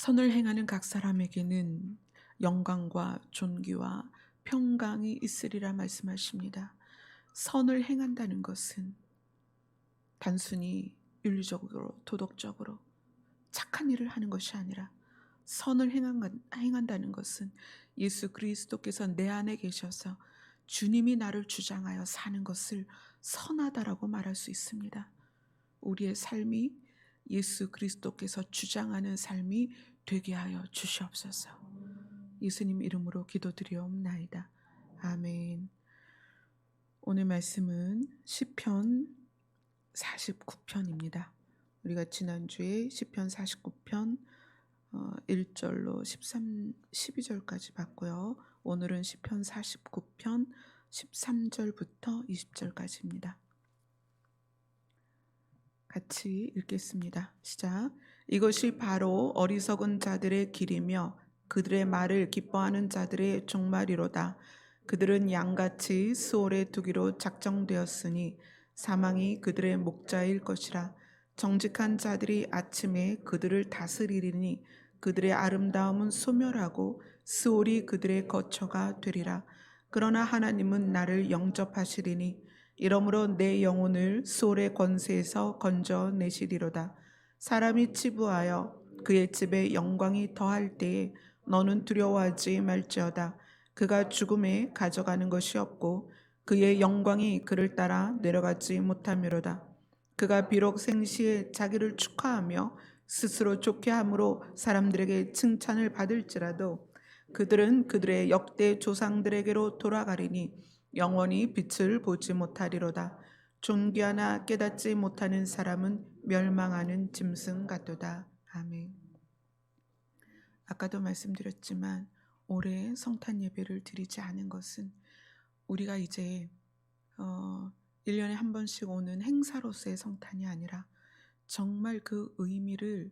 선을 행하는 각 사람에게는 영광과 존귀와 평강이 있으리라 말씀하십니다. 선을 행한다는 것은 단순히 윤리적으로 도덕적으로 착한 일을 하는 것이 아니라 행한다는 것은 예수 그리스도께서 내 안에 계셔서 주님이 나를 주장하여 사는 것을 선하다라고 말할 수 있습니다. 우리의 삶이 예수 그리스도께서 주장하는 삶이 되게 하여 주시옵소서. 예수님 이름으로 기도드리옵나이다. 아멘. 오늘 말씀은 시편 49편입니다. 우리가 지난주에 시편 49편 1절로 12절까지 봤고요. 오늘은 시편 49편 13절부터 20절까지입니다. 같이 읽겠습니다. 시작. 이것이 바로 어리석은 자들의 길이며 그들의 말을 기뻐하는 자들의 종말이로다. 그들은 양같이 수월에 두기로 작정되었으니 사망이 그들의 목자일 것이라. 정직한 자들이 아침에 그들을 다스리리니 그들의 아름다움은 소멸하고 수월이 그들의 거처가 되리라. 그러나 하나님은 나를 영접하시리니 이러므로 내 영혼을 수월의 권세에서 건져내시리로다. 사람이 치부하여 그의 집에 영광이 더할 때에 너는 두려워하지 말지어다. 그가 죽음에 가져가는 것이 없고 그의 영광이 그를 따라 내려가지 못함이로다. 그가 비록 생시에 자기를 축하하며 스스로 좋게 함으로 사람들에게 칭찬을 받을지라도 그들은 그들의 역대 조상들에게로 돌아가리니 영원히 빛을 보지 못하리로다. 존귀하나 깨닫지 못하는 사람은 멸망하는 짐승 같도다. 아멘. 아까도 말씀드렸지만 올해 성탄 예배를 드리지 않은 것은 우리가 이제 1년에 한 번씩 오는 행사로서의 성탄이 아니라 정말 그 의미를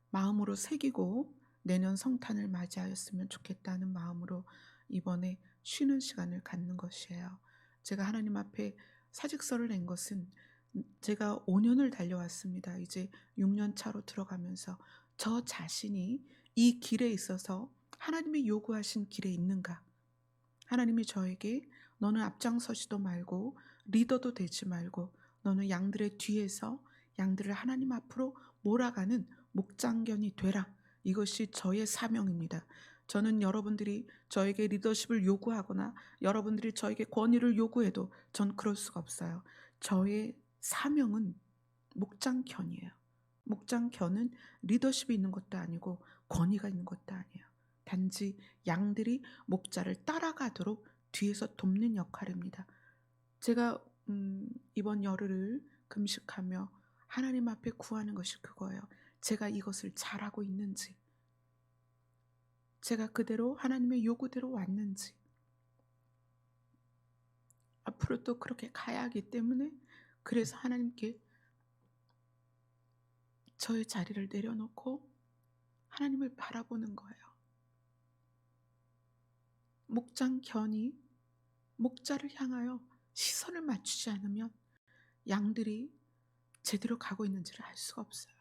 마음으로 새기고 내년 성탄을 맞이하였으면 좋겠다는 마음으로 이번에 쉬는 시간을 갖는 것이에요. 제가 하나님 앞에 사직서를 낸 것은 제가 5년을 달려왔습니다. 이제 6년 차로 들어가면서 저 자신이 이 길에 있어서 하나님이 요구하신 길에 있는가? 하나님이 저에게 너는 앞장서지도 말고 리더도 되지 말고 너는 양들의 뒤에서 양들을 하나님 앞으로 몰아가는 목장견이 되라. 이것이 저의 사명입니다. 저는 여러분들이 저에게 리더십을 요구하거나 여러분들이 저에게 권위를 요구해도 전 그럴 수가 없어요. 저의 사명은 목장견이에요. 목장견은 리더십이 있는 것도 아니고 권위가 있는 것도 아니에요. 단지 양들이 목자를 따라가도록 뒤에서 돕는 역할입니다. 제가 이번 열흘을 금식하며 하나님 앞에 구하는 것이 그거예요. 제가 이것을 잘하고 있는지, 제가 그대로 하나님의 요구대로 왔는지, 앞으로 또 그렇게 가야 하기 때문에 그래서 하나님께 저의 자리를 내려놓고 하나님을 바라보는 거예요. 목장견이 목자를 향하여 시선을 맞추지 않으면 양들이 제대로 가고 있는지를 알 수가 없어요.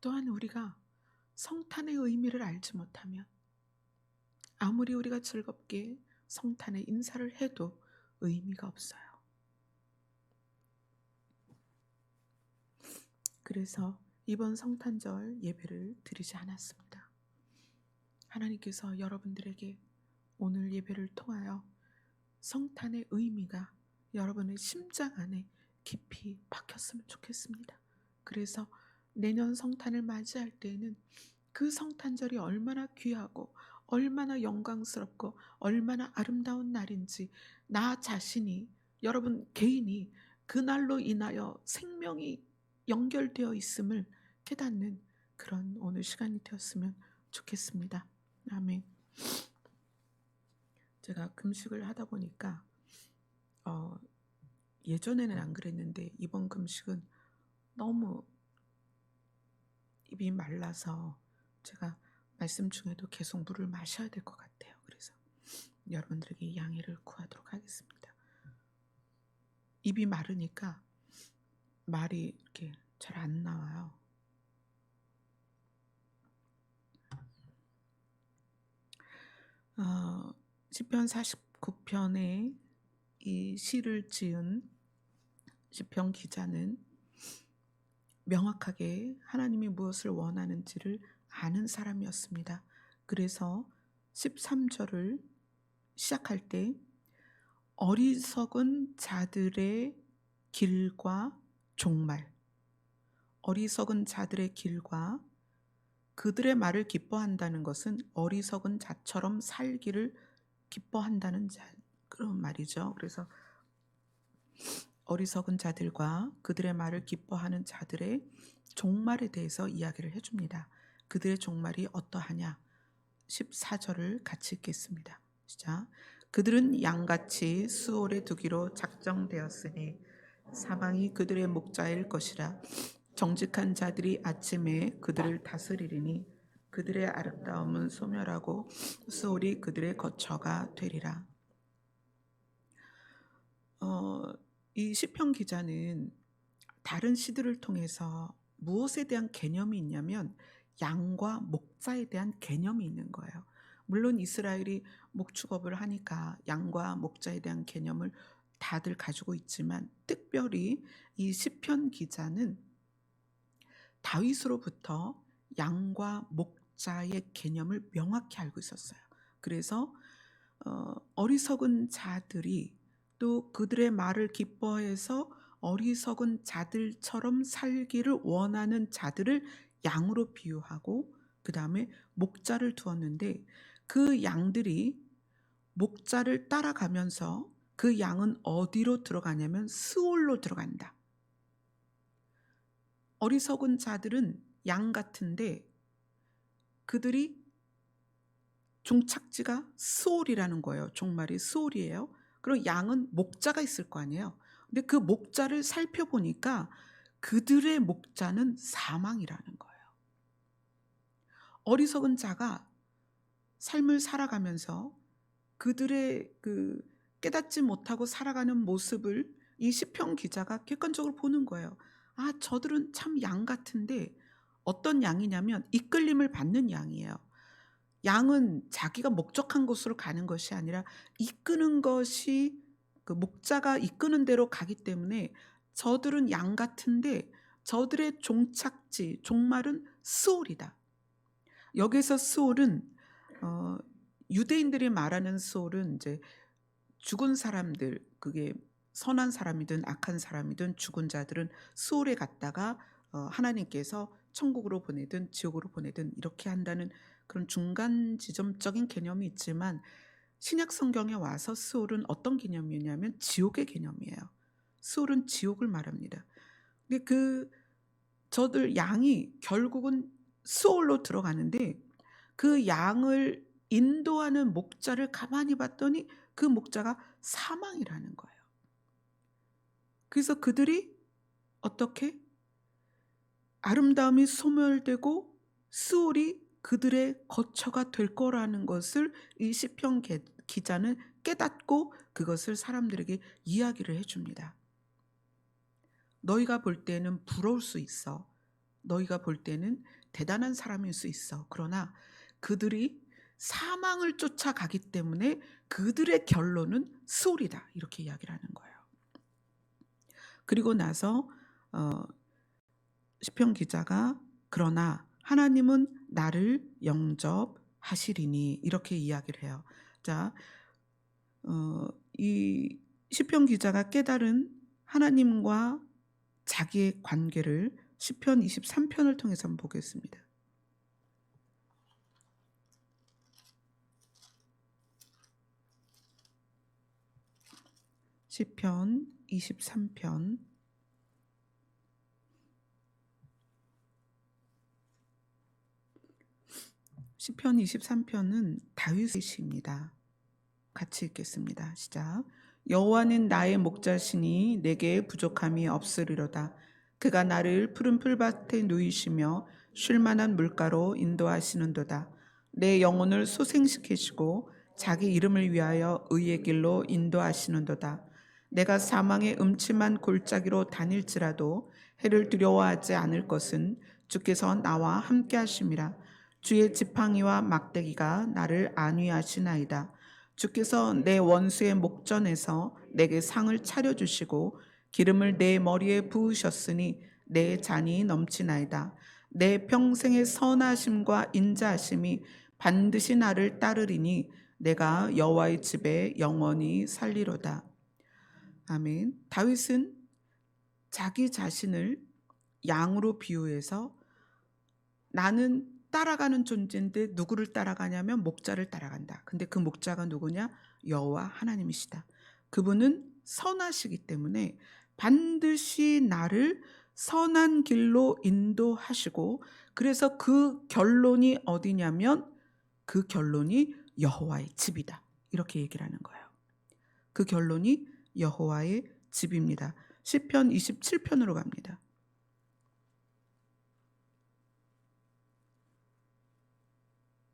또한 우리가 성탄의 의미를 알지 못하면 아무리 우리가 즐겁게 성탄의 인사를 해도 의미가 없어요. 그래서 이번 성탄절 예배를 드리지 않았습니다. 하나님께서 여러분들에게 오늘 예배를 통하여 성탄의 의미가 여러분의 심장 안에 깊이 박혔으면 좋겠습니다. 그래서 내년 성탄을 맞이할 때에는 그 성탄절이 얼마나 귀하고 얼마나 영광스럽고 얼마나 아름다운 날인지 나 자신이 여러분 개인이 그날로 인하여 생명이 연결되어 있음을 깨닫는 그런 오늘 시간이 되었으면 좋겠습니다. 아멘. 제가 금식을 하다 보니까 예전에는 안 그랬는데 이번 금식은 너무 입이 말라서 제가 말씀 중에도 계속 물을 마셔야 될 것 같아요. 그래서 여러분들에게 양해를 구하도록 하겠습니다. 입이 마르니까 말이 이렇게 잘 안 나와요. 시편 49편에 이 시를 지은 시편 기자는 명확하게 하나님이 무엇을 원하는지를 아는 사람이었습니다. 그래서 13절을 시작할 때 어리석은 자들의 길과 종말, 어리석은 자들의 길과 그들의 말을 기뻐한다는 것은 어리석은 자처럼 살기를 기뻐한다는 그런 말이죠. 그래서 어리석은 자들과 그들의 말을 기뻐하는 자들의 종말에 대해서 이야기를 해줍니다. 그들의 종말이 어떠하냐? 14절을 같이 읽겠습니다. 시작. 그들은 양같이 수월에 두기로 작정되었으니 사망이 그들의 목자일 것이라. 정직한 자들이 아침에 그들을 다스리리니 그들의 아름다움은 소멸하고 수월이 그들의 거처가 되리라. 이 시편 기자는 다른 시들을 통해서 무엇에 대한 개념이 있냐면 양과 목자에 대한 개념이 있는 거예요. 물론 이스라엘이 목축업을 하니까 양과 목자에 대한 개념을 다들 가지고 있지만 특별히 이 시편 기자는 다윗으로부터 양과 목자의 개념을 명확히 알고 있었어요. 그래서 어리석은 자들이 또 그들의 말을 기뻐해서 어리석은 자들처럼 살기를 원하는 자들을 양으로 비유하고 그 다음에 목자를 두었는데 그 양들이 목자를 따라가면서 그 양은 어디로 들어가냐면 스올로 들어간다. 어리석은 자들은 양 같은데 그들이 종착지가 스올이라는 거예요. 종말이 스올이에요. 그리고 양은 목자가 있을 거 아니에요. 근데 그 목자를 살펴보니까 그들의 목자는 사망이라는 거예요. 어리석은 자가 삶을 살아가면서 그들의 그 깨닫지 못하고 살아가는 모습을 이 시편 기자가 객관적으로 보는 거예요. 아, 저들은 참 양 같은데 어떤 양이냐면 이끌림을 받는 양이에요. 양은 자기가 목적한 곳으로 가는 것이 아니라 이끄는 것이 그 목자가 이끄는 대로 가기 때문에 저들은 양 같은데 저들의 종착지, 종말은 스올이다. 여기서 스올은 유대인들이 말하는 스올은 이제 죽은 사람들, 그게 선한 사람이든 악한 사람이든 죽은 자들은 스올에 갔다가 하나님께서 천국으로 보내든 지옥으로 보내든 이렇게 한다는 그런 중간 지점적인 개념이 있지만 신약 성경에 와서 스올은 어떤 개념이냐면 지옥의 개념이에요. 스올은 지옥을 말합니다. 근데 저들 양이 결국은 스올로 들어가는데 그 양을 인도하는 목자를 가만히 봤더니 그 목자가 사망이라는 거예요. 그래서 그들이 어떻게 아름다움이 소멸되고 스올이 그들의 거처가 될 거라는 것을 이 시편 기자는 깨닫고 그것을 사람들에게 이야기를 해줍니다. 너희가 볼 때는 부러울 수 있어. 너희가 볼 때는 대단한 사람일 수 있어. 그러나 그들이 사망을 쫓아가기 때문에 그들의 결론은 스올이다. 이렇게 이야기를 하는 거예요. 그리고 나서 시편 기자가 그러나 하나님은 나를 영접하시리니 이렇게 이야기를 해요. 자, 이 시편 기자가 깨달은 하나님과 자기의 관계를 시편 23편을 통해서 한번 보겠습니다. 시편 23편 시편 23편은 다윗의 시입니다. 같이 읽겠습니다. 시작. 여호와는 나의 목자시니 내게 부족함이 없으리로다. 그가 나를 푸른 풀밭에 누이시며 쉴 만한 물가로 인도하시는도다. 내 영혼을 소생시키시고 자기 이름을 위하여 의의 길로 인도하시는도다. 내가 사망의 음침한 골짜기로 다닐지라도 해를 두려워하지 않을 것은 주께서 나와 함께 하심이라. 주의 지팡이와 막대기가 나를 안위하시나이다. 주께서 내 원수의 목전에서 내게 상을 차려주시고 기름을 내 머리에 부으셨으니 내 잔이 넘치나이다. 내 평생의 선하심과 인자하심이 반드시 나를 따르리니 내가 여호와의 집에 영원히 살리로다. 아멘. 다윗은 자기 자신을 양으로 비유해서 나는 따라가는 존재인데 누구를 따라가냐면 목자를 따라간다. 근데 그 목자가 누구냐? 여호와 하나님이시다. 그분은 선하시기 때문에 반드시 나를 선한 길로 인도하시고, 그래서 그 결론이 어디냐면 그 결론이 여호와의 집이다. 이렇게 얘기를 하는 거예요. 그 결론이 여호와의 집입니다. 시편 27편으로 갑니다.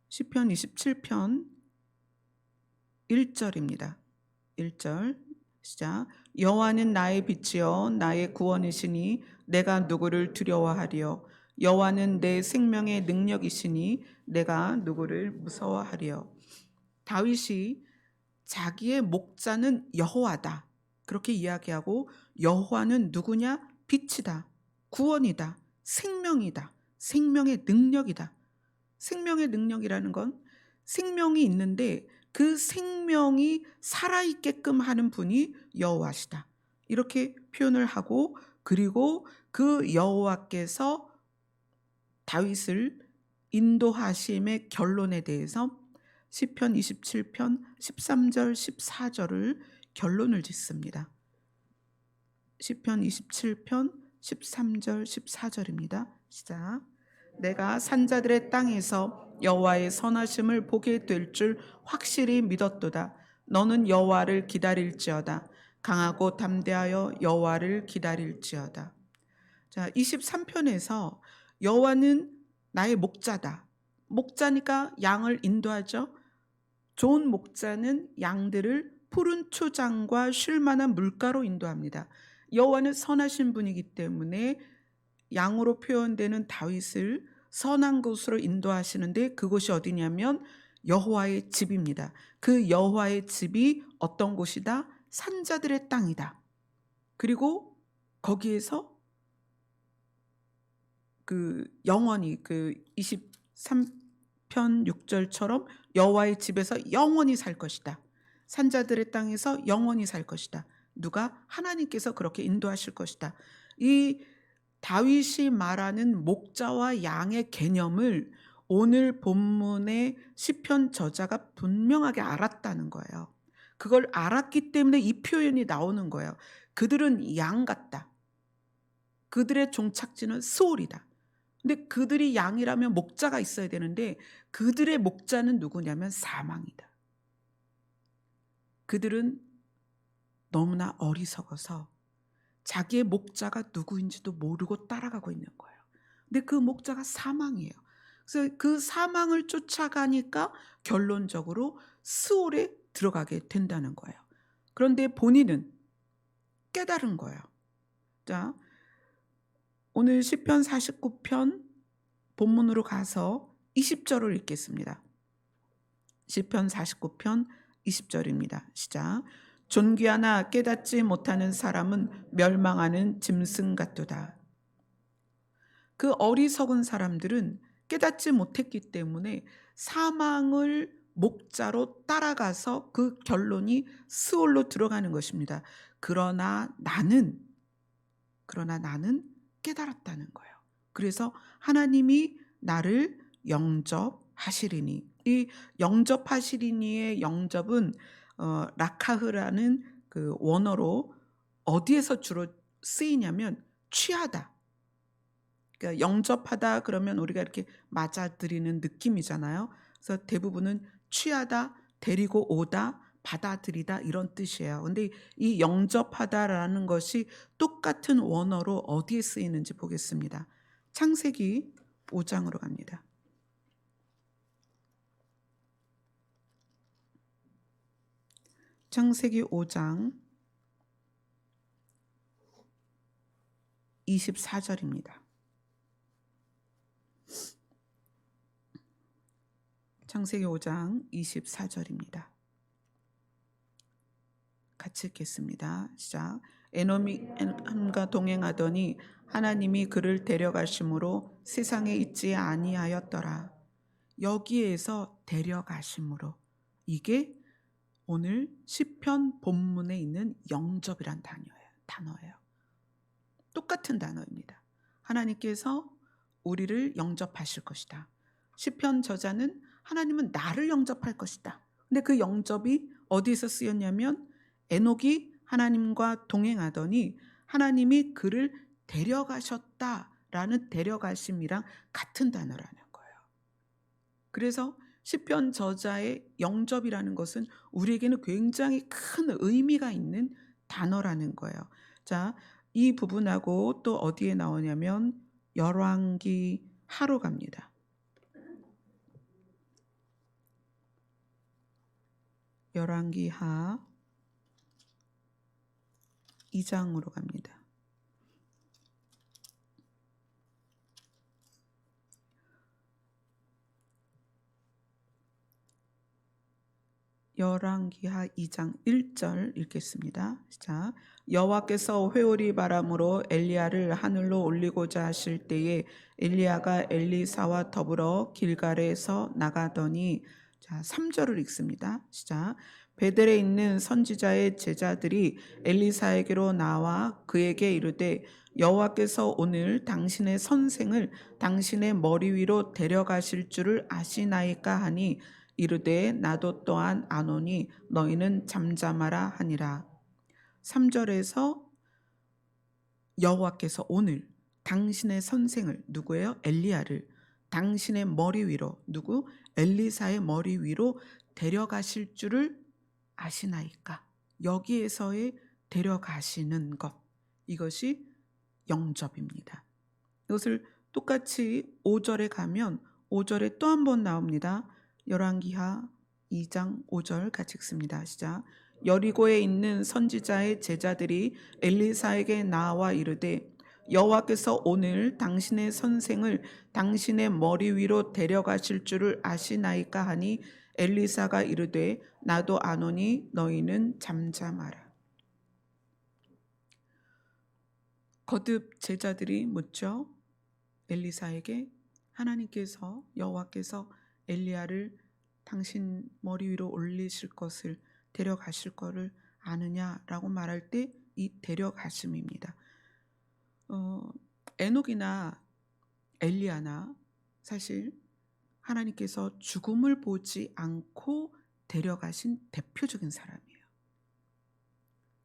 시편 27편 1절입니다. 1절 시작. 여호와는 나의 빛이요 나의 구원이시니 내가 누구를 두려워하리요. 여호와는 내 생명의 능력이시니 내가 누구를 무서워하리요. 다윗이 자기의 목자는 여호와다 그렇게 이야기하고, 여호와는 누구냐? 빛이다, 구원이다, 생명이다, 생명의 능력이다. 생명의 능력이라는 건 생명이 있는데 그 생명이 살아있게끔 하는 분이 여호와시다. 이렇게 표현을 하고, 그리고 그 여호와께서 다윗을 인도하심의 결론에 대해서 시편 27편 13절 14절을 결론을 짓습니다. 시편 27편 13절 14절입니다. 시작. 내가 산자들의 땅에서 여호와의 선하심을 보게 될 줄 확실히 믿었도다. 너는 여호와를 기다릴지어다. 강하고 담대하여 여호와를 기다릴지어다. 자, 23편에서 여호와는 나의 목자다. 목자니까 양을 인도하죠. 좋은 목자는 양들을 푸른 초장과 쉴 만한 물가로 인도합니다. 여호와는 선하신 분이기 때문에 양으로 표현되는 다윗을 선한 곳으로 인도하시는데, 그곳이 어디냐면 여호와의 집입니다. 그 여호와의 집이 어떤 곳이다? 산자들의 땅이다. 그리고 거기에서 영원히 23편 6절처럼 여호와의 집에서 영원히 살 것이다. 산자들의 땅에서 영원히 살 것이다. 누가? 하나님께서 그렇게 인도하실 것이다. 이 다윗이 말하는 목자와 양의 개념을 오늘 본문의 시편 저자가 분명하게 알았다는 거예요. 그걸 알았기 때문에 이 표현이 나오는 거예요. 그들은 양 같다. 그들의 종착지는 스올이다. 근데 그들이 양이라면 목자가 있어야 되는데 그들의 목자는 누구냐면 사망이다. 그들은 너무나 어리석어서 자기의 목자가 누구인지도 모르고 따라가고 있는 거예요. 근데 그 목자가 사망이에요. 그래서 그 사망을 쫓아가니까 결론적으로 스올에 들어가게 된다는 거예요. 그런데 본인은 깨달은 거예요. 자, 오늘 시편 49편 본문으로 가서 20절을 읽겠습니다. 시편 49편 20절입니다. 시작. 존귀하나 깨닫지 못하는 사람은 멸망하는 짐승 같도다. 그 어리석은 사람들은 깨닫지 못했기 때문에 사망을 목자로 따라가서 그 결론이 스올로 들어가는 것입니다. 그러나 나는 깨달았다는 거예요. 그래서 하나님이 나를 영접하시리니, 이 영접하시리니의 영접은 라카흐라는 그 원어로 어디에서 주로 쓰이냐면 취하다. 그러니까 영접하다 그러면 우리가 이렇게 맞아들이는 느낌이잖아요. 그래서 대부분은 취하다, 데리고 오다, 받아들이다 이런 뜻이에요. 근데 이 영접하다라는 것이 똑같은 원어로 어디에 쓰이는지 보겠습니다. 창세기 5장으로 갑니다. 창세기 5장 24절입니다. 창세기 5장 24절입니다. 같이 읽겠습니다. 시작. 에노미 함과 동행하더니 하나님이 그를 데려가심으로 세상에 있지 아니하였더라. 여기에서 데려가심으로, 이게 오늘 시편 본문에 있는 영접이란 단어예요. 똑같은 단어입니다. 하나님께서 우리를 영접하실 것이다. 시편 저자는 하나님은 나를 영접할 것이다. 근데 그 영접이 어디서 쓰였냐면 에녹이 하나님과 동행하더니 하나님이 그를 데려가셨다라는 데려가심이랑 같은 단어라는 거예요. 그래서 시편 저자의 영접이라는 것은 우리에게는 굉장히 큰 의미가 있는 단어라는 거예요. 자, 이 부분하고 또 어디에 나오냐면 열왕기 하로 갑니다. 열왕기 하 2장으로 갑니다. 열왕기하 2장 1절 읽겠습니다. 자, 여호와께서 회오리 바람으로 엘리야를 하늘로 올리고자 하실 때에 엘리야가 엘리사와 더불어 길갈에서 나가더니, 자, 3절을 읽습니다. 시작. 베델에 있는 선지자의 제자들이 엘리사에게로 나와 그에게 이르되 여호와께서 오늘 당신의 선생을 당신의 머리 위로 데려가실 줄을 아시나이까 하니 이르되 나도 또한 아노니 너희는 잠잠하라 하니라. 3절에서 여호와께서 오늘 당신의 선생을, 누구예요? 엘리야를 당신의 머리 위로, 누구? 엘리사의 머리 위로 데려가실 줄을 아시나이까. 여기에서의 데려가시는 것, 이것이 영접입니다. 이것을 똑같이 5절에 가면 5절에 또 한 번 나옵니다. 열왕기하 2장 5절 같이 읽습니다. 시작. 여리고에 있는 선지자의 제자들이 엘리사에게 나와 이르되 여호와께서 오늘 당신의 선생을 당신의 머리 위로 데려가실 줄을 아시나이까 하니 엘리사가 이르되 나도 아노니 너희는 잠잠하라. 거듭 제자들이 묻죠. 엘리사에게 하나님께서, 여호와께서 엘리야를 당신 머리 위로 올리실 것을, 데려가실 것을 아느냐라고 말할 때 이 데려가심입니다. 에녹이나 엘리야나 사실 하나님께서 죽음을 보지 않고 데려가신 대표적인 사람이에요.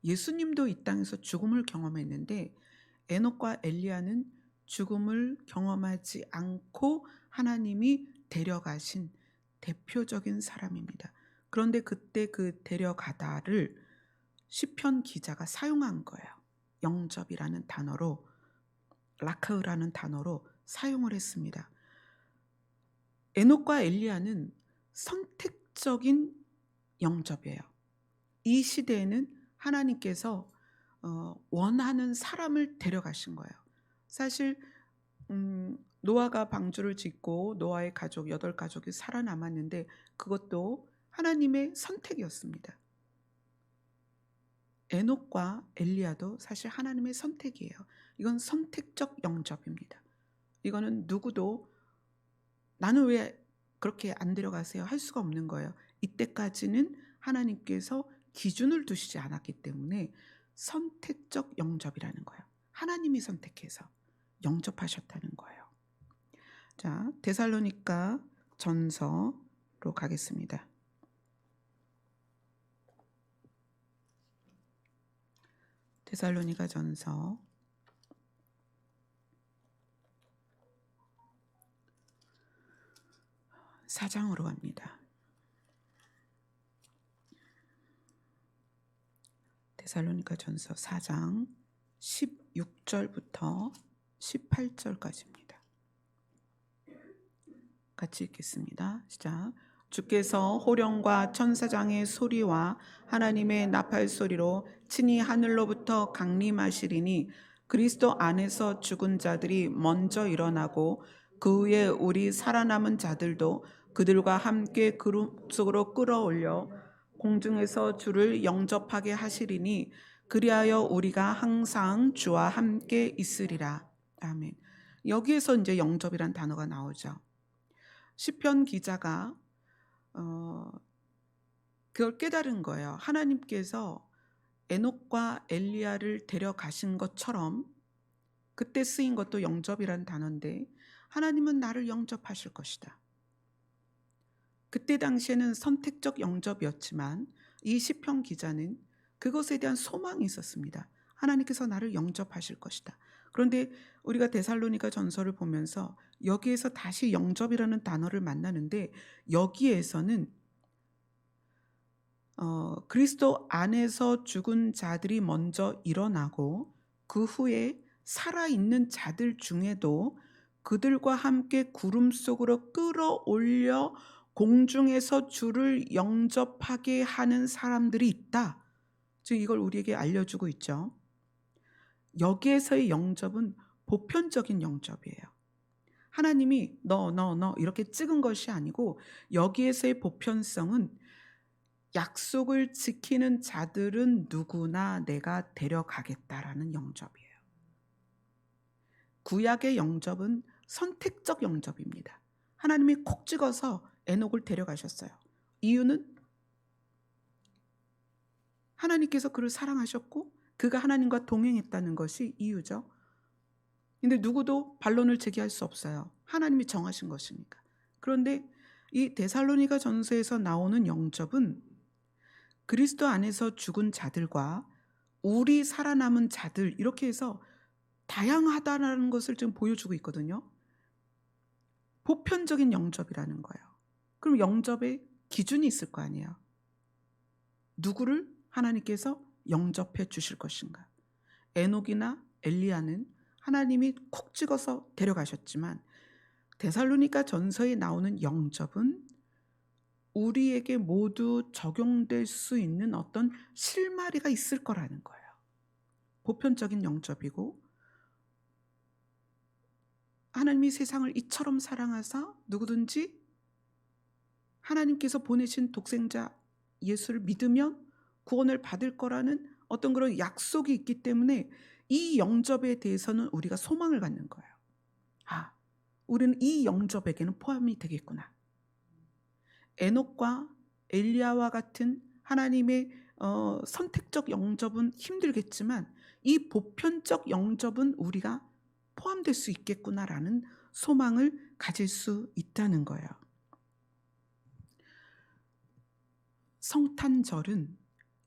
예수님도 이 땅에서 죽음을 경험했는데 에녹과 엘리야는 죽음을 경험하지 않고 하나님이 데려가신 대표적인 사람입니다. 그런데 그때 그 데려가다를 시편 기자가 사용한 거예요. 영접이라는 단어로, 라카으라는 단어로 사용을 했습니다. 에녹과 엘리야는 선택적인 영접이에요. 이 시대에는 하나님께서 원하는 사람을 데려가신 거예요. 사실 노아가 방주를 짓고 노아의 가족 8가족이 살아남았는데 그것도 하나님의 선택이었습니다. 에녹과 엘리야도 사실 하나님의 선택이에요. 이건 선택적 영접입니다. 이거는 누구도 나는 왜 그렇게 안 데려가세요 할 수가 없는 거예요. 이때까지는 하나님께서 기준을 두시지 않았기 때문에 선택적 영접이라는 거예요. 하나님이 선택해서 영접하셨다는 거예요. 자, 데살로니가 전서로 가겠습니다. 데살로니가 전서 4장으로 갑니다. 데살로니가 전서 4장 16절부터 18절까지입니다. 같이 읽겠습니다. 시작. 주께서 호령과 천사장의 소리와 하나님의 나팔 소리로 친히 하늘로부터 강림하시리니 그리스도 안에서 죽은 자들이 먼저 일어나고 그 후에 우리 살아남은 자들도 그들과 함께 구름 속으로 끌어올려 공중에서 주를 영접하게 하시리니 그리하여 우리가 항상 주와 함께 있으리라. 아멘. 여기에서 이제 영접이란 단어가 나오죠. 시편 기자가 어 그걸 깨달은 거예요. 하나님께서 에녹과 엘리야를 데려가신 것처럼 그때 쓰인 것도 영접이란 단어인데 하나님은 나를 영접하실 것이다. 그때 당시에는 선택적 영접이었지만 이 시편 기자는 그것에 대한 소망이 있었습니다. 하나님께서 나를 영접하실 것이다. 그런데 우리가 데살로니가 전서를 보면서 여기에서 다시 영접이라는 단어를 만나는데 여기에서는 그리스도 안에서 죽은 자들이 먼저 일어나고 그 후에 살아있는 자들 중에도 그들과 함께 구름 속으로 끌어올려 공중에서 주를 영접하게 하는 사람들이 있다. 즉 이걸 우리에게 알려주고 있죠. 여기에서의 영접은 보편적인 영접이에요. 하나님이 너 이렇게 찍은 것이 아니고 여기에서의 보편성은 약속을 지키는 자들은 누구나 내가 데려가겠다라는 영접이에요. 구약의 영접은 선택적 영접입니다. 하나님이 콕 찍어서 에녹을 데려가셨어요. 이유는 하나님께서 그를 사랑하셨고 그가 하나님과 동행했다는 것이 이유죠. 근데 누구도 반론을 제기할 수 없어요. 하나님이 정하신 것이니까. 그런데 이 데살로니가 전서에서 나오는 영접은 그리스도 안에서 죽은 자들과 우리 살아남은 자들 이렇게 해서 다양하다라는 것을 지금 보여주고 있거든요. 보편적인 영접이라는 거예요. 그럼 영접의 기준이 있을 거 아니에요. 누구를 하나님께서 영접해 주실 것인가. 에녹이나 엘리야는 하나님이 콕 찍어서 데려가셨지만 데살로니가 전서에 나오는 영접은 우리에게 모두 적용될 수 있는 어떤 실마리가 있을 거라는 거예요. 보편적인 영접이고 하나님이 세상을 이처럼 사랑하사 누구든지 하나님께서 보내신 독생자 예수를 믿으면 구원을 받을 거라는 어떤 그런 약속이 있기 때문에 이 영접에 대해서는 우리가 소망을 갖는 거예요. 아, 우리는 이 영접에게는 포함이 되겠구나. 에녹과 엘리야와 같은 하나님의 선택적 영접은 힘들겠지만 이 보편적 영접은 우리가 포함될 수 있겠구나라는 소망을 가질 수 있다는 거예요. 성탄절은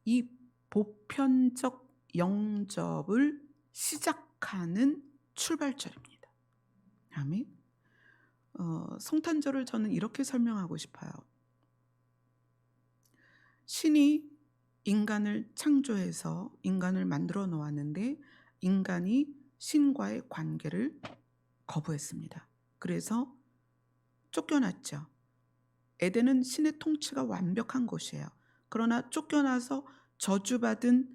이 보편적 영접을 시작하는 출발점입니다. 아멘. 성탄절을 저는 이렇게 설명하고 싶어요. 신이 인간을 창조해서 인간을 만들어 놓았는데 인간이 신과의 관계를 거부했습니다. 그래서 쫓겨났죠. 에덴은 신의 통치가 완벽한 곳이에요. 그러나 쫓겨나서 저주받은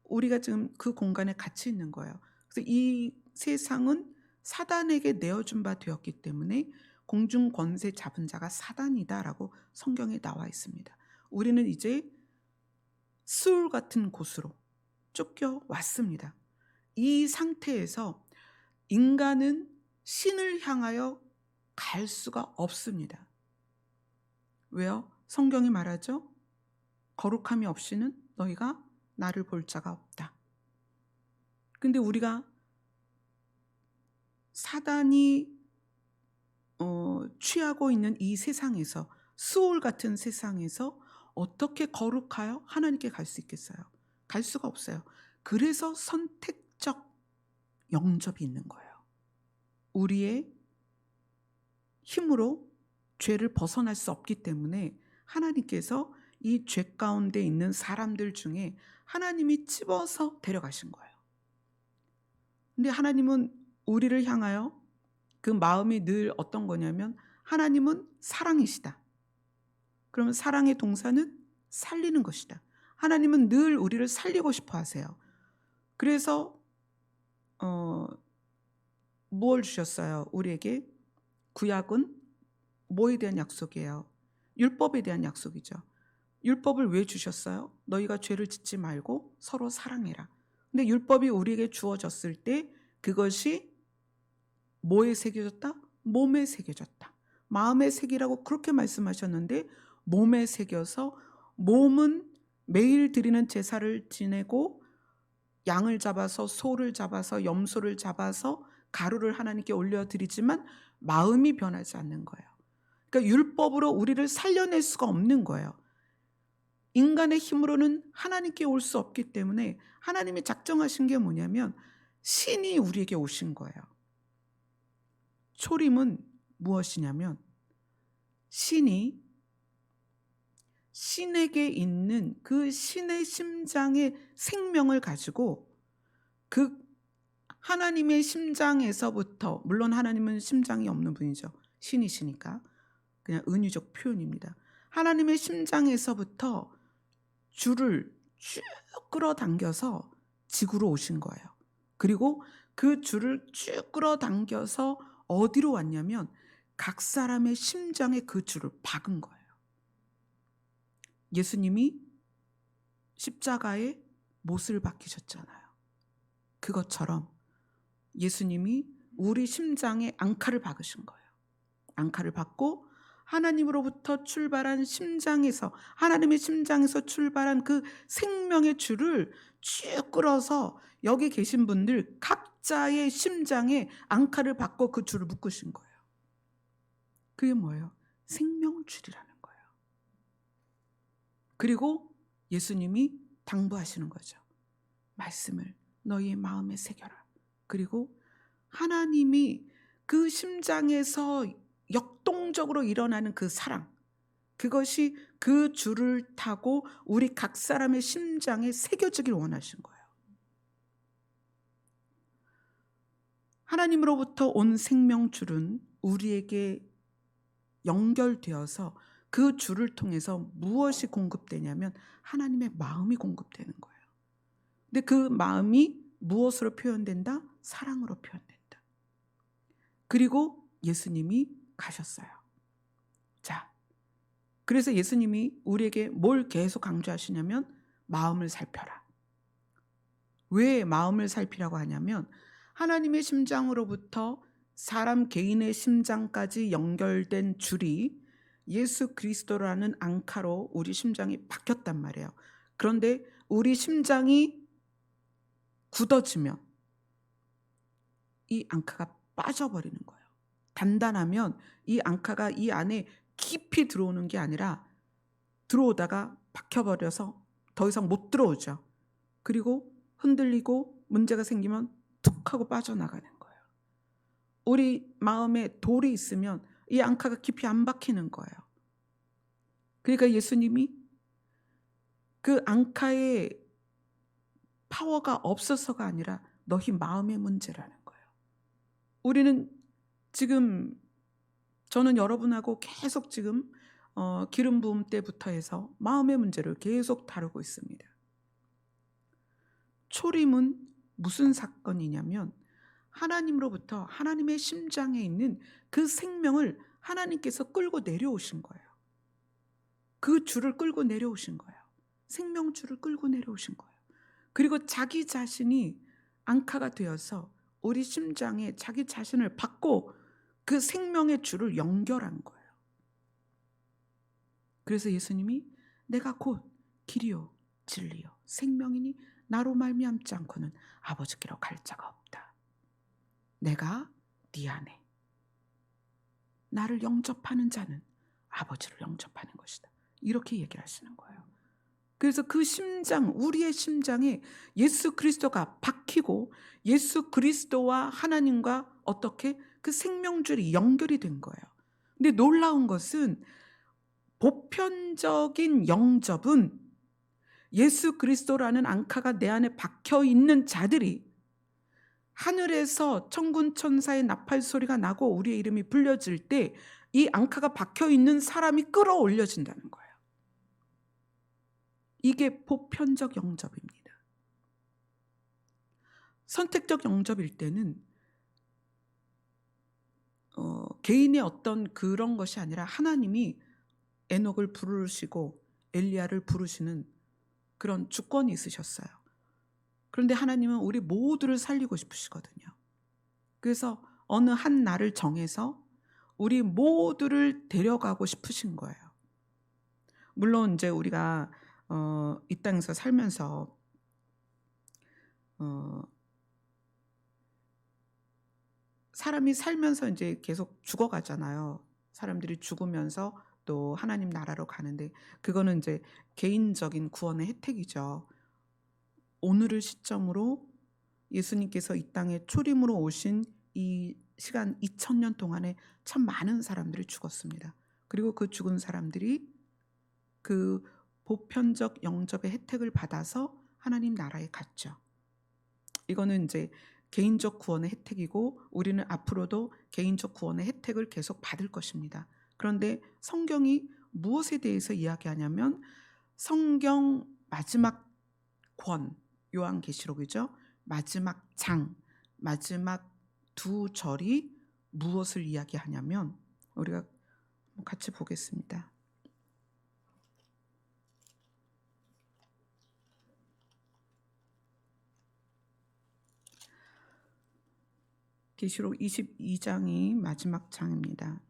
우리가 지금 그 공간에 같이 있는 거예요. 그래서 이 세상은 사단에게 내어준 바 되었기 때문에 공중 권세 잡은 자가 사단이다라고 성경에 나와 있습니다. 우리는 이제 수울 같은 곳으로 쫓겨왔습니다. 이 상태에서 인간은 신을 향하여 갈 수가 없습니다. 왜요? 성경이 말하죠. 거룩함이 없이는 너희가 나를 볼 자가 없다. 근데 우리가 사단이 취하고 있는 이 세상에서 수올 같은 세상에서 어떻게 거룩하여 하나님께 갈 수 있겠어요? 갈 수가 없어요. 그래서 선택적 영접이 있는 거예요. 우리의 힘으로 죄를 벗어날 수 없기 때문에 하나님께서 이 죄 가운데 있는 사람들 중에 하나님이 집어서 데려가신 거예요. 근데 하나님은 우리를 향하여 그 마음이 늘 어떤 거냐면 하나님은 사랑이시다. 그러면 사랑의 동사는 살리는 것이다. 하나님은 늘 우리를 살리고 싶어 하세요. 그래서 뭘 주셨어요? 우리에게 구약은 뭐에 대한 약속이에요? 율법에 대한 약속이죠. 율법을 왜 주셨어요? 너희가 죄를 짓지 말고 서로 사랑해라. 근데 율법이 우리에게 주어졌을 때 그것이 뭐에 새겨졌다? 몸에 새겨졌다. 마음에 새기라고 그렇게 말씀하셨는데 몸에 새겨서 몸은 매일 드리는 제사를 지내고 양을 잡아서 소를 잡아서 염소를 잡아서 가루를 하나님께 올려드리지만 마음이 변하지 않는 거예요. 그러니까 율법으로 우리를 살려낼 수가 없는 거예요. 인간의 힘으로는 하나님께 올 수 없기 때문에 하나님이 작정하신 게 뭐냐면 신이 우리에게 오신 거예요. 초림은 무엇이냐면 신이 신에게 있는 그 신의 심장의 생명을 가지고 그 하나님의 심장에서부터, 물론 하나님은 심장이 없는 분이죠. 신이시니까 그냥 은유적 표현입니다. 하나님의 심장에서부터 줄을 쭉 끌어당겨서 지구로 오신 거예요. 그리고 그 줄을 쭉 끌어당겨서 어디로 왔냐면 각 사람의 심장에 그 줄을 박은 거예요. 예수님이 십자가에 못을 박히셨잖아요. 그것처럼 예수님이 우리 심장에 앙카를 박으신 거예요. 앙카를 박고 하나님으로부터 출발한 심장에서, 하나님의 심장에서 출발한 그 생명의 줄을 쭉 끌어서 여기 계신 분들 각자의 심장에 앙카를 박고 그 줄을 묶으신 거예요. 그게 뭐예요? 생명줄이라는 거예요. 그리고 예수님이 당부하시는 거죠. 말씀을 너희의 마음에 새겨라. 그리고 하나님이 그 심장에서 역동적으로 일어나는 그 사랑, 그것이 그 줄을 타고 우리 각 사람의 심장에 새겨지길 원하신 거예요. 하나님으로부터 온 생명줄은 우리에게 연결되어서 그 줄을 통해서 무엇이 공급되냐면 하나님의 마음이 공급되는 거예요. 근데 그 마음이 무엇으로 표현된다? 사랑으로 표현된다. 그리고 예수님이 가셨어요. 자, 그래서 예수님이 우리에게 뭘 계속 강조하시냐면 마음을 살펴라. 왜 마음을 살피라고 하냐면 하나님의 심장으로부터 사람 개인의 심장까지 연결된 줄이 예수 그리스도라는 앙카로 우리 심장이 박혔단 말이에요. 그런데 우리 심장이 굳어지면 이 앙카가 빠져버리는 거예요. 단단하면 이 앙카가 이 안에 깊이 들어오는 게 아니라 들어오다가 박혀버려서 더 이상 못 들어오죠. 그리고 흔들리고 문제가 생기면 툭 하고 빠져나가는 거예요. 우리 마음에 돌이 있으면 이 앙카가 깊이 안 박히는 거예요. 그러니까 예수님이 그 앙카의 파워가 없어서가 아니라 너희 마음의 문제라는 거예요. 우리는 지금 저는 여러분하고 계속 지금 기름 부음 때부터 해서 마음의 문제를 계속 다루고 있습니다. 초림은 무슨 사건이냐면 하나님으로부터 하나님의 심장에 있는 그 생명을 하나님께서 끌고 내려오신 거예요. 그 줄을 끌고 내려오신 거예요. 생명줄을 끌고 내려오신 거예요. 그리고 자기 자신이 앙카가 되어서 우리 심장에 자기 자신을 받고 그 생명의 줄을 연결한 거예요. 그래서 예수님이 내가 곧 길이요 진리요 생명이니 나로 말미암지 않고는 아버지께로 갈 자가 없다. 내가 네 안에 나를 영접하는 자는 아버지를 영접하는 것이다. 이렇게 얘기를 하시는 거예요. 그래서 그 심장, 우리의 심장에 예수 그리스도가 박히고 예수 그리스도와 하나님과 어떻게 그 생명줄이 연결이 된 거예요. 근데 놀라운 것은 보편적인 영접은 예수 그리스도라는 앙카가 내 안에 박혀 있는 자들이 하늘에서 천군 천사의 나팔 소리가 나고 우리의 이름이 불려질 때 이 앙카가 박혀 있는 사람이 끌어올려진다는 거예요. 이게 보편적 영접입니다. 선택적 영접일 때는 개인의 어떤 그런 것이 아니라 하나님이 에녹을 부르시고 엘리야를 부르시는 그런 주권이 있으셨어요. 그런데 하나님은 우리 모두를 살리고 싶으시거든요. 그래서 어느 한 날을 정해서 우리 모두를 데려가고 싶으신 거예요. 물론 이제 우리가 이 땅에서 살면서 어 사람이 살면서 이제 계속 죽어가잖아요. 사람들이 죽으면서 또 하나님 나라로 가는데, 그거는 이제 개인적인 구원의 혜택이죠. 오늘을 시점으로 예수님께서 이 땅에 초림으로 오신 이 시간 2000년 동안에 참 많은 사람들이 죽었습니다. 그리고 그 죽은 사람들이 그 보편적 영접의 혜택을 받아서 하나님 나라에 갔죠. 이거는 이제 개인적 구원의 혜택이고, 우리는 앞으로도 개인적 구원의 혜택을 계속 받을 것입니다. 그런데 성경이 무엇에 대해서 이야기하냐면, 성경 마지막 권, 요한계시록이죠. 마지막 장, 마지막 두 절이 무엇을 이야기하냐면, 우리가 같이 보겠습니다. 계시록 22장이 마지막 장입니다.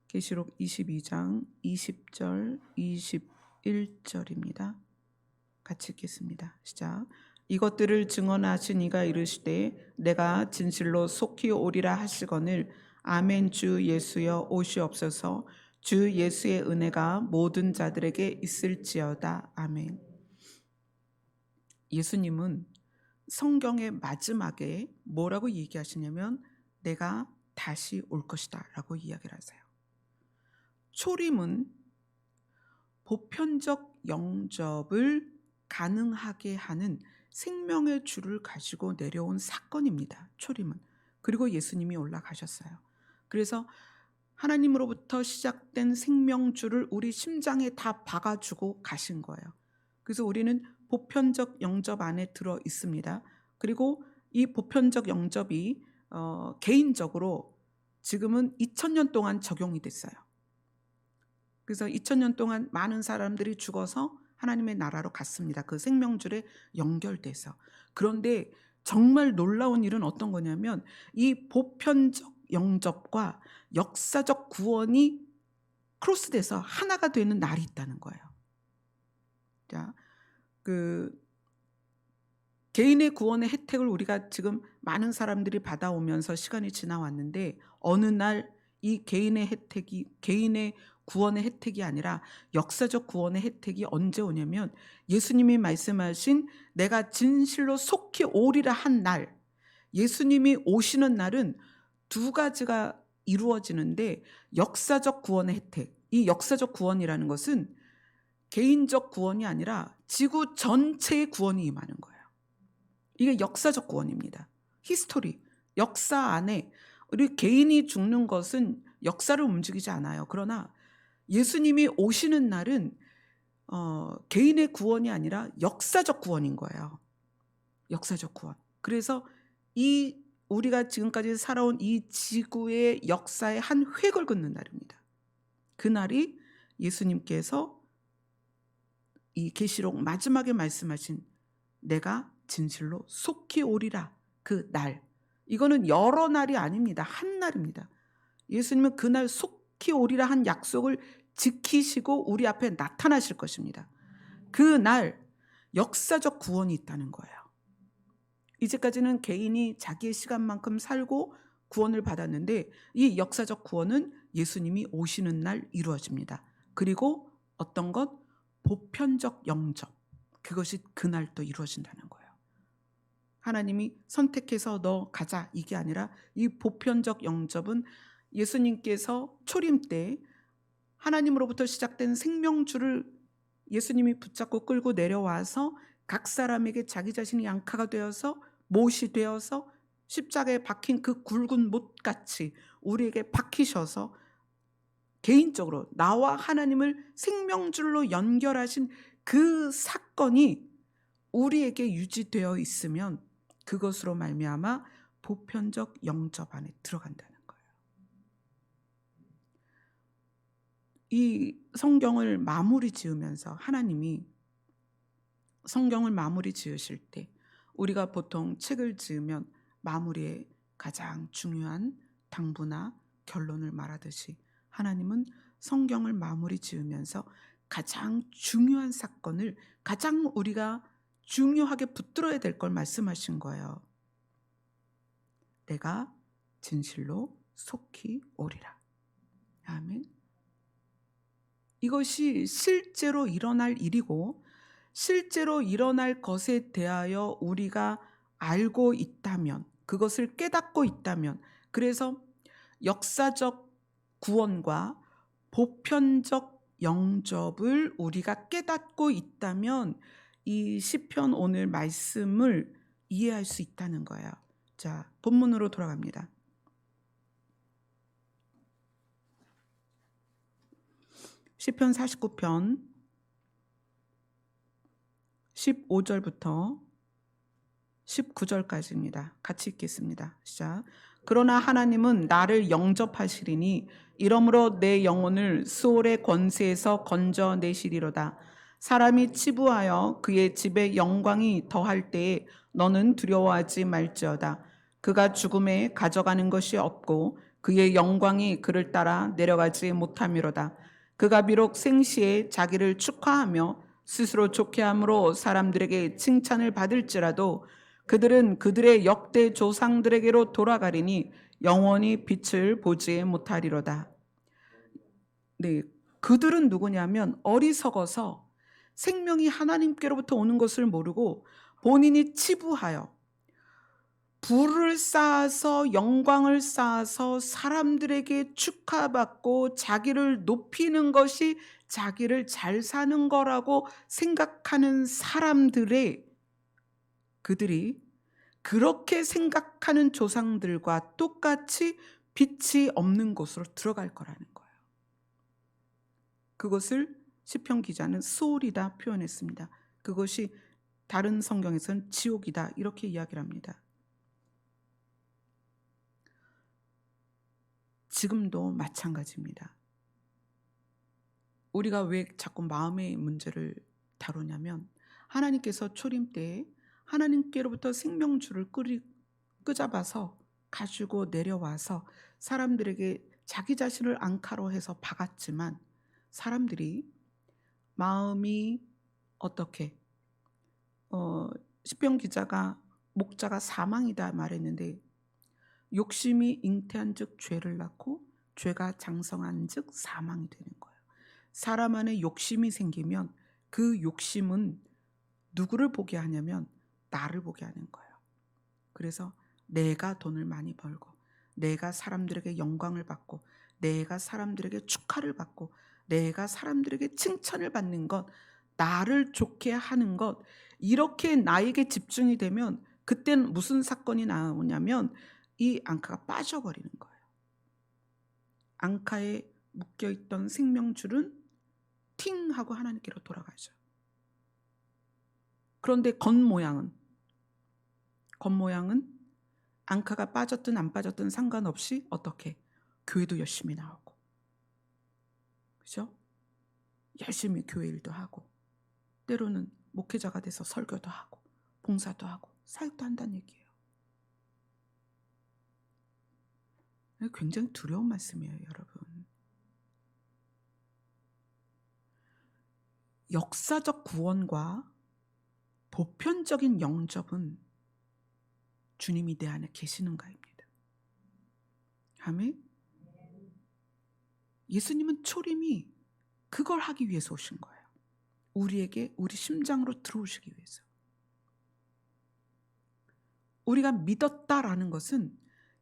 계시록 22장 20절 21절입니다. 같이 읽겠습니다. 시작. 이것들을 증언하신 이가 이르시되 내가 진실로 속히 오리라 하시거늘 아멘. 주 예수여 오시옵소서. 주 예수의 은혜가 모든 자들에게 있을지어다. 아멘. 예수님은 성경의 마지막에 뭐라고 얘기하시냐면 내가 다시 올 것이다 라고 이야기를 하세요. 초림은 보편적 영접을 가능하게 하는 생명의 줄을 가지고 내려온 사건입니다. 초림은. 그리고 예수님이 올라가셨어요. 그래서 하나님으로부터 시작된 생명줄을 우리 심장에 다 박아주고 가신 거예요. 그래서 우리는 보편적 영접 안에 들어 있습니다. 그리고 이 보편적 영접이 개인적으로 지금은 2000년 동안 적용이 됐어요. 그래서 2000년 동안 많은 사람들이 죽어서 하나님의 나라로 갔습니다. 그 생명줄에 연결돼서. 그런데 정말 놀라운 일은 어떤 거냐면 이 보편적 영접과 역사적 구원이 크로스돼서 하나가 되는 날이 있다는 거예요. 자, 개인의 구원의 혜택을 우리가 지금 많은 사람들이 받아오면서 시간이 지나왔는데, 어느 날 이 개인의 구원의 혜택이 아니라 역사적 구원의 혜택이 언제 오냐면, 예수님이 말씀하신 내가 진실로 속히 오리라 한 날, 예수님이 오시는 날은 두 가지가 이루어지는데, 역사적 구원의 혜택, 이 역사적 구원이라는 것은 개인적 구원이 아니라 지구 전체의 구원이 임하는 거예요. 이게 역사적 구원입니다. 히스토리, 역사 안에 우리 개인이 죽는 것은 역사를 움직이지 않아요. 그러나 예수님이 오시는 날은 개인의 구원이 아니라 역사적 구원인 거예요. 역사적 구원. 그래서 우리가 지금까지 살아온 이 지구의 역사의 한 획을 긋는 날입니다. 그날이 예수님께서 이 계시록 마지막에 말씀하신 내가 진실로 속히 오리라 그 날, 이거는 여러 날이 아닙니다. 한 날입니다. 예수님은 그날 속히 오리라 한 약속을 지키시고 우리 앞에 나타나실 것입니다. 그날 역사적 구원이 있다는 거예요. 이제까지는 개인이 자기의 시간만큼 살고 구원을 받았는데, 이 역사적 구원은 예수님이 오시는 날 이루어집니다. 그리고 어떤 것? 보편적 영접, 그것이 그날 또 이루어진다는 거예요. 하나님이 선택해서 너 가자 이게 아니라, 이 보편적 영접은 예수님께서 초림 때 하나님으로부터 시작된 생명줄을 예수님이 붙잡고 끌고 내려와서 각 사람에게 자기 자신이 양카가 되어서 못이 되어서 십자가에 박힌 그 굵은 못같이 우리에게 박히셔서 개인적으로 나와 하나님을 생명줄로 연결하신 그 사건이 우리에게 유지되어 있으면 그것으로 말미암아 보편적 영접 안에 들어간다는 거예요. 이 성경을 마무리 지으면서 하나님이 성경을 마무리 지으실 때 우리가 보통 책을 지으면 마무리에 가장 중요한 당부나 결론을 말하듯이 하나님은 성경을 마무리 지으면서 가장 중요한 사건을 가장 우리가 중요하게 붙들어야 될 걸 말씀하신 거예요. 내가 진실로 속히 오리라. 아멘. 이것이 실제로 일어날 일이고 실제로 일어날 것에 대하여 우리가 알고 있다면, 그것을 깨닫고 있다면, 그래서 역사적 구원과 보편적 영접을 우리가 깨닫고 있다면 이 시편 오늘 말씀을 이해할 수 있다는 거예요. 자, 본문으로 돌아갑니다. 시편 49편 15절부터 19절까지입니다. 같이 읽겠습니다. 시작. 그러나 하나님은 나를 영접하시리니 이러므로 내 영혼을 수올의 권세에서 건져내시리로다. 사람이 치부하여 그의 집에 영광이 더할 때에 너는 두려워하지 말지어다. 그가 죽음에 가져가는 것이 없고 그의 영광이 그를 따라 내려가지 못함이로다. 그가 비록 생시에 자기를 축하하며 스스로 좋게 함으로 사람들에게 칭찬을 받을지라도 그들은 그들의 역대 조상들에게로 돌아가리니 영원히 빛을 보지 못하리로다. 네, 그들은 누구냐면 어리석어서 생명이 하나님께로부터 오는 것을 모르고 본인이 치부하여 부를 쌓아서 영광을 쌓아서 사람들에게 축하받고 자기를 높이는 것이 자기를 잘 사는 거라고 생각하는 그들이 그렇게 생각하는 조상들과 똑같이 빛이 없는 곳으로 들어갈 거라는 거예요. 그것을 시편 기자는 소울이다 표현했습니다. 그것이 다른 성경에서는 지옥이다 이렇게 이야기를 합니다. 지금도 마찬가지입니다. 우리가 왜 자꾸 마음의 문제를 다루냐면 하나님께서 초림 때에 하나님께로부터 생명줄을 끄잡아서 가지고 내려와서 사람들에게 자기 자신을 앙카로 해서 박았지만 사람들이 마음이 어떻게 시편 기자가 목자가 사망이다 말했는데 욕심이 잉태한 즉 죄를 낳고 죄가 장성한 즉 사망이 되는 거예요. 사람 안에 욕심이 생기면 그 욕심은 누구를 보게 하냐면 나를 보게 하는 거예요. 그래서 내가 돈을 많이 벌고 내가 사람들에게 영광을 받고 내가 사람들에게 축하를 받고 내가 사람들에게 칭찬을 받는 것, 나를 좋게 하는 것, 이렇게 나에게 집중이 되면 그땐 무슨 사건이 나오냐면 이 앙카가 빠져버리는 거예요. 앙카에 묶여있던 생명줄은 팅 하고 하나님께로 돌아가죠. 그런데 겉모양은 앙카가 빠졌든 안 빠졌든 상관없이 어떻게 교회도 열심히 나오고, 그죠? 열심히 교회 일도 하고 때로는 목회자가 돼서 설교도 하고 봉사도 하고 사역도 한다는 얘기예요. 굉장히 두려운 말씀이에요, 여러분. 역사적 구원과 보편적인 영접은 주님이 내 안에 계시는가입니다. 아멘. 예수님은 초림이 그걸 하기 위해서 오신 거예요. 우리에게 우리 심장으로 들어오시기 위해서. 우리가 믿었다라는 것은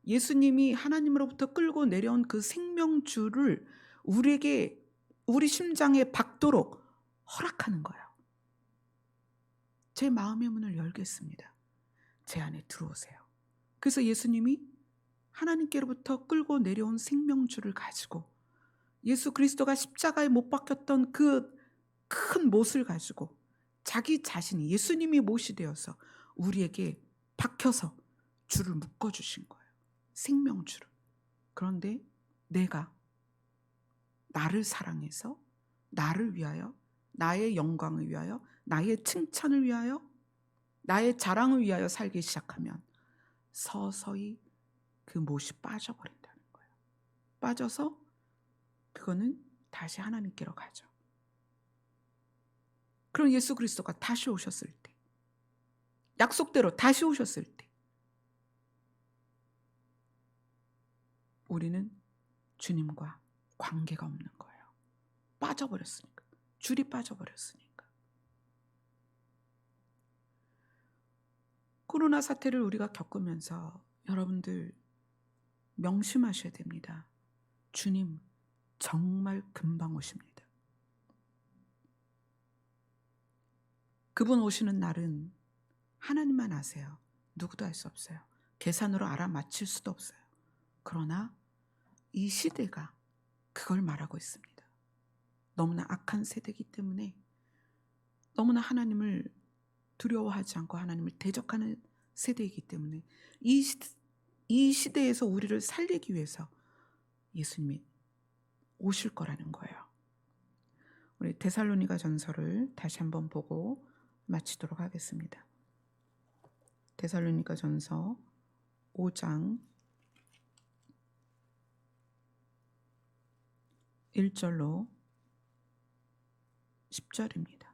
예수님이 하나님으로부터 끌고 내려온 그 생명줄을 우리에게 우리 심장에 박도록 허락하는 거예요. 제 마음의 문을 열겠습니다. 제 안에 들어오세요. 그래서 예수님이 하나님께로부터 끌고 내려온 생명줄을 가지고 예수 그리스도가 십자가에 못 박혔던 그 큰 못을 가지고 자기 자신이 예수님이 못이 되어서 우리에게 박혀서 줄을 묶어주신 거예요. 생명줄을. 그런데 내가 나를 사랑해서 나를 위하여, 나의 영광을 위하여, 나의 칭찬을 위하여, 나의 자랑을 위하여 살기 시작하면 서서히 그 못이 빠져버린다는 거예요. 빠져서 그거는 다시 하나님께로 가죠. 그럼 예수 그리스도가 다시 오셨을 때, 약속대로 다시 오셨을 때 우리는 주님과 관계가 없는 거예요. 빠져버렸으니까. 줄이 빠져버렸으니까. 코로나 사태를 우리가 겪으면서 여러분들 명심하셔야 됩니다. 주님 정말 금방 오십니다. 그분 오시는 날은 하나님만 아세요. 누구도 알 수 없어요. 계산으로 알아맞힐 수도 없어요. 그러나 이 시대가 그걸 말하고 있습니다. 너무나 악한 세대이기 때문에, 너무나 하나님을 두려워하지 않고 하나님을 대적하는 세대이기 때문에 이 시대에서 우리를 살리기 위해서 예수님이 오실 거라는 거예요. 우리 데살로니가 전서를 다시 한번 보고 마치도록 하겠습니다. 데살로니가 전서 5장 1절로 10절입니다.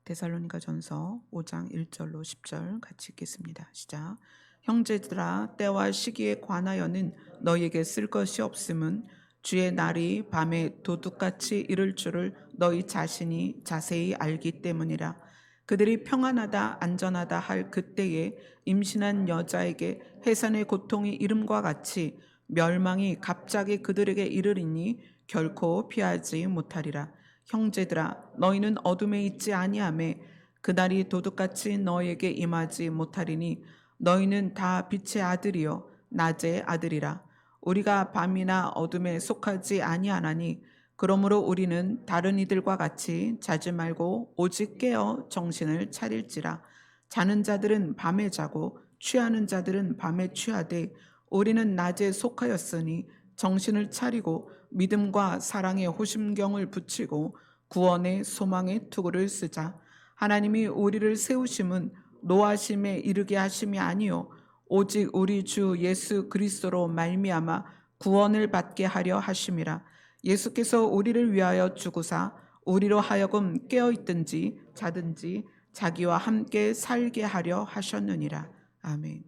데살로니가 전서 5장 1절로 10절 같이 읽겠습니다. 시작. 형제들아, 때와 시기에 관하여는 너희에게 쓸 것이 없음은 주의 날이 밤에 도둑같이 이를 줄을 너희 자신이 자세히 알기 때문이라. 그들이 평안하다 안전하다 할 그때에 임신한 여자에게 해산의 고통이 이름과 같이 멸망이 갑자기 그들에게 이르리니 결코 피하지 못하리라. 형제들아, 너희는 어둠에 있지 아니하매 그날이 도둑같이 너희에게 임하지 못하리니 너희는 다 빛의 아들이요 낮의 아들이라. 우리가 밤이나 어둠에 속하지 아니하나니 그러므로 우리는 다른 이들과 같이 자지 말고 오직 깨어 정신을 차릴지라. 자는 자들은 밤에 자고 취하는 자들은 밤에 취하되 우리는 낮에 속하였으니 정신을 차리고 믿음과 사랑의 호심경을 붙이고 구원의 소망의 투구를 쓰자. 하나님이 우리를 세우심은 노하심에 이르게 하심이 아니요 오직 우리 주 예수 그리스도로 말미암아 구원을 받게 하려 하심이라. 예수께서 우리를 위하여 죽으사 우리로 하여금 깨어 있든지 자든지 자기와 함께 살게 하려 하셨느니라. 아멘.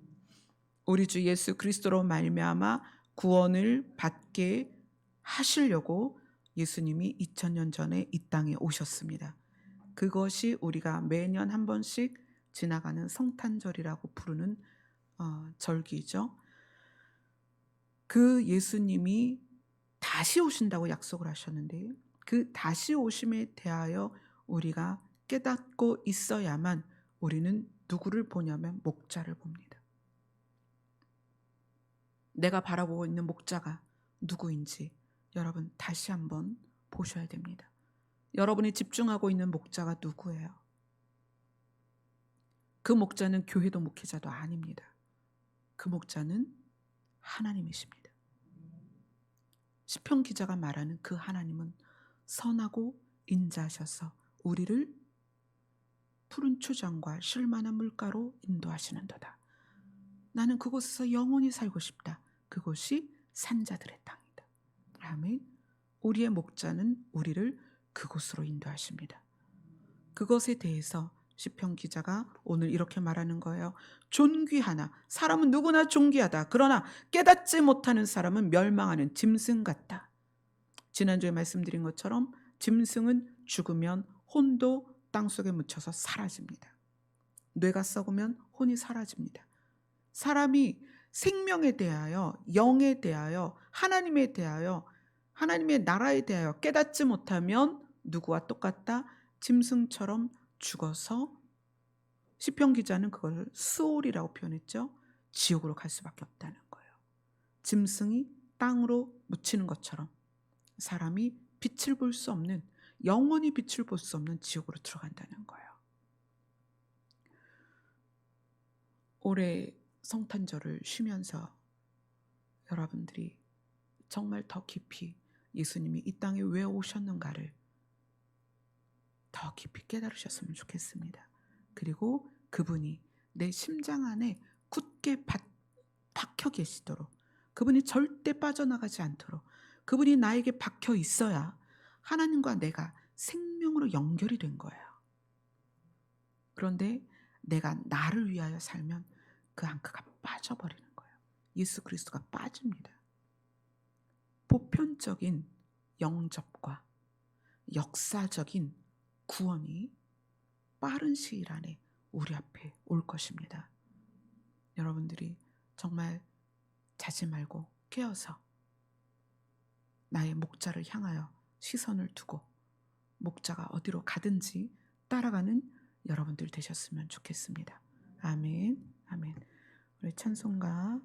우리 주 예수 그리스도로 말미암아 구원을 받게 하시려고 예수님이 2000년 전에 이 땅에 오셨습니다. 그것이 우리가 매년 한 번씩 지나가는 성탄절이라고 부르는 절기죠. 그 예수님이 다시 오신다고 약속을 하셨는데 그 다시 오심에 대하여 우리가 깨닫고 있어야만 우리는 누구를 보냐면 목자를 봅니다. 내가 바라보고 있는 목자가 누구인지 여러분 다시 한번 보셔야 됩니다. 여러분이 집중하고 있는 목자가 누구예요? 그 목자는 교회도 목회자도 아닙니다. 그 목자는 하나님이십니다. 시편 기자가 말하는 그 하나님은 선하고 인자하셔서 우리를 푸른 초장과 쉴만한 물가로 인도하시는도다. 나는 그곳에서 영원히 살고 싶다. 그곳이 산자들의 땅이다. 아멘. 우리의 목자는 우리를 그곳으로 인도하십니다. 그것에 대해서 시편 기자가 오늘 이렇게 말하는 거예요. 존귀하나 사람은 누구나 존귀하다. 그러나 깨닫지 못하는 사람은 멸망하는 짐승 같다. 지난주에 말씀드린 것처럼 짐승은 죽으면 혼도 땅속에 묻혀서 사라집니다. 뇌가 썩으면 혼이 사라집니다. 사람이 생명에 대하여, 영에 대하여, 하나님에 대하여, 하나님의 나라에 대하여 깨닫지 못하면 누구와 똑같다? 짐승처럼 죽어서 시편 기자는 그걸 스올이라고 표현했죠. 지옥으로 갈 수밖에 없다는 거예요. 짐승이 땅으로 묻히는 것처럼 사람이 빛을 볼 수 없는, 영원히 빛을 볼 수 없는 지옥으로 들어간다는 거예요. 올해 성탄절을 쉬면서 여러분들이 정말 더 깊이 예수님이 이 땅에 왜 오셨는가를 더 깊이 깨달으셨으면 좋겠습니다. 그리고 그분이 내 심장 안에 굳게 박혀 계시도록, 그분이 절대 빠져나가지 않도록, 그분이 나에게 박혀 있어야 하나님과 내가 생명으로 연결이 된 거예요. 그런데 내가 나를 위하여 살면 그 앙크가 빠져버리는 거예요. 예수 그리스도가 빠집니다. 보편적인 영접과 역사적인 구원이 빠른 시일 안에 우리 앞에 올 것입니다. 여러분들이 정말 자지 말고 깨어서 나의 목자를 향하여 시선을 두고 목자가 어디로 가든지 따라가는 여러분들 되셨으면 좋겠습니다. 아멘. 아멘. 우리 찬송가